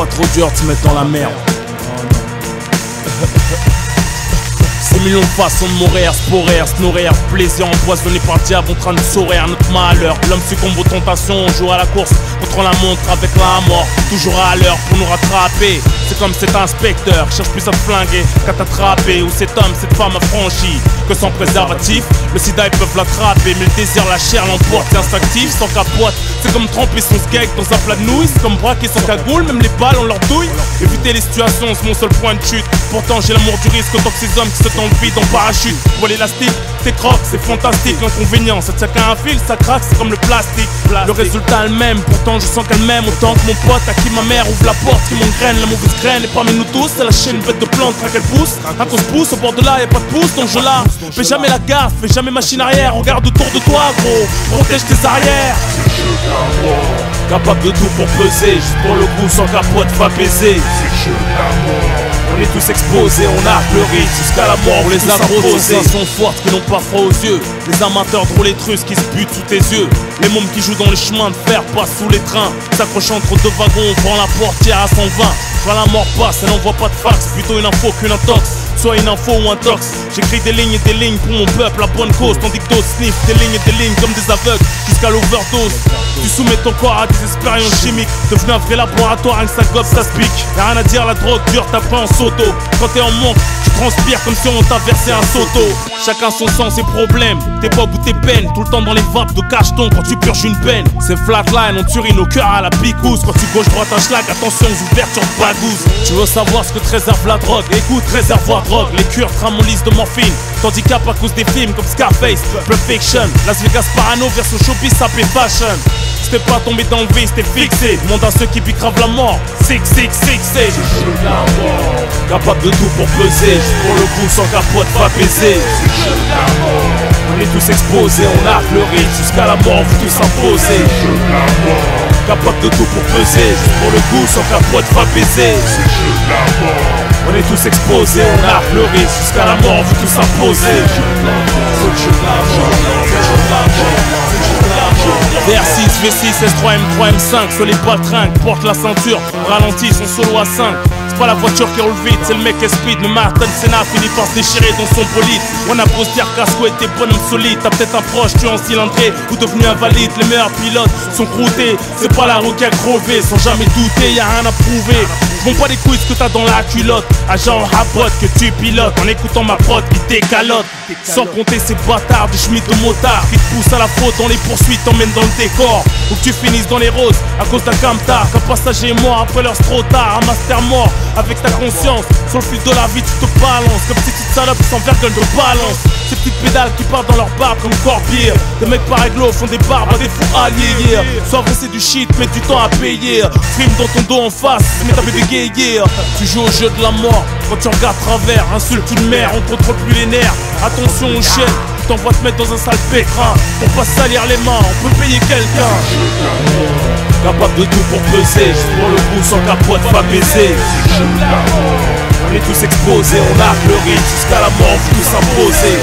pas trop dur de se mettre dans la merde. 6 millions de façons de mourir, se pourrir, se nourrir, plaisir empoisonné par le diable en train de sourire notre malheur. L'homme succombe aux tentations, on joue à la course contre la montre avec la mort, toujours à l'heure pour nous rattraper. C'est comme cet inspecteur qui cherche plus à te flinguer qu'à t'attraper. Ou cet homme, cette femme affranchie que sans préservatif, le sida ils peuvent l'attraper. Mais le désir, la chair l'emporte, c'est instinctif, sans capote. C'est comme tremper son skate dans un plat de nouilles. C'est comme braquer son cagoule, même les balles on leur douille. Éviter les situations, c'est mon seul point de chute. Pourtant j'ai l'amour du risque autant que ces hommes qui sautent dans le vide en parachute. Pour l'élastique, c'est croque, c'est fantastique. L'inconvénient, ça tient qu'à un fil, ça craque, c'est comme le plastique. Le résultat est le même, pourtant je sens qu'elle m'aime autant que mon pote à qui ma mère ouvre la porte, qui m'engraine la mauvaise graine. Et parmi nous tous, c'est la chaîne bête de plante, qu'elle pousse. Un qu'on se pousse, au bord de là, y'a pas de pouce, donc je la fais jamais la gaffe, fais jamais machine arrière. Regarde autour de toi, gros, protège tes arrières. Capable de tout pour peser, juste pour le coup, sans capote, va baiser. On est tous exposés, on arque le risque jusqu'à la mort, on les a posés. Les sont fortes qui n'ont pas froid aux yeux. Les amateurs de roulettes russes qui se butent sous tes yeux. Les mômes qui jouent dans les chemins de fer, passent sous les trains. S'accrochant entre deux wagons, on prend la portière à 120. Quand la mort passe, elle n'envoie pas de fax, plutôt une info qu'une intox. Soit une info ou un tox. J'écris des lignes et des lignes pour mon peuple, la bonne cause. Tandis que d'autres sniffent des lignes comme des aveugles jusqu'à l'overdose. Tu soumets ton corps à des expériences chimiques. Devenu un vrai laboratoire, rien que ça gobe, ça se pique. Y'a rien à dire, la drogue dure, t'apprends en soto. Quand t'es en manque, tu transpires comme si on t'a versé un soto. Chacun son sens, ses problèmes. T'es pas au bout de tes peines, tout le temps dans les vapes de cacheton quand tu purges une peine. C'est flatline, on turine au cœur à la picouse. Quand tu gauche droite un schlag, attention aux ouvertures de bagouze. Tu veux savoir ce que te réserve la drogue? Écoute, réservoir drogue. Les cures trament lisse de morphine. Handicap à cause des films comme Scarface, Pulp Fiction. Las Vegas Parano versus Showbiz, sapé fashion. Si t'es pas tombé dans le vice, t'es fixé. Demande à ceux qui bicravent la mort. 666 capable de tout pour peser. Juste pour le coup, sans capote, va baiser. On est tous exposés, on arque le risque jusqu'à la mort, on veut tous s'imposer. Capable de tout pour peser. Juste pour le coup, sans capote, va baiser. On est tous exposés, on arque le risque jusqu'à la mort, on veut tous s'imposer. VR6, V6, S3, M3, M5, sur les baltringues, porte la ceinture, ralentit son solo à 5. C'est pas la voiture qui roule vite, c'est le mec qui est speed. Mais Martin Senna finit par se déchirer dans son bolide. On a beau se dire Casco était bonhomme solide. T'as peut-être un proche, tu es en cylindré ou devenu invalide. Les meilleurs pilotes sont croûtés. C'est pas la roue qui a crevé, sans jamais douter, y'a rien à prouver. Vont pas les couilles ce que t'as dans la culotte. Agent rabote que tu pilotes en écoutant ma prod qui t'écalote. Sans compter ces bâtards de schmitt de motard qui te poussent à la faute dans les poursuites, t'emmènent dans le décor. Ou que tu finisses dans les roses à cause d'un camtar. Qu'un passager est mort après l'heure c'est trop tard. Un master mort avec ta conscience. Sur le fil de la vie tu te balances comme petite salope sans vergogne de balance. Ces petites pédales qui partent dans leur barbe comme corbier. Des mecs par réglo font des barbes à des fous alliés, yeah. Soit vrai c'est du shit mais du temps à payer. Frime dans ton dos en face mais t'as bégayé, yeah. Tu joues au jeu de la mort quand tu regardes travers. Insulte une mère, on contrôle plus les nerfs. Attention aux chaînes, t'envoies te mettre dans un sale pétrin. Pour pas salir les mains, on peut payer quelqu'un. Capable de tout pour peser. Juste pour le coup sans capote va baiser. On est tous exposés, on arque le risque jusqu'à la mort, on veut tous s'imposer.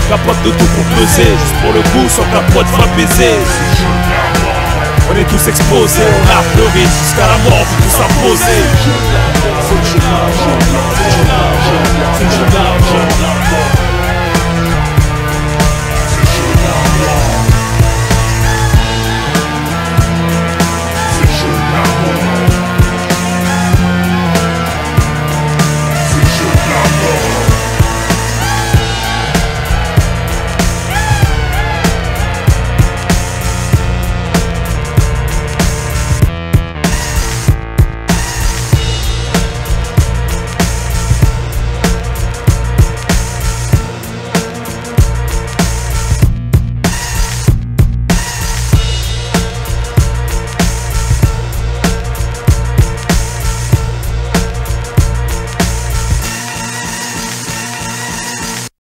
Capable de tout pour peser. Juste pour le coup sans capote va baiser. On est tous exposés, on arque le risque jusqu'à la mort, on veut tous s'imposer.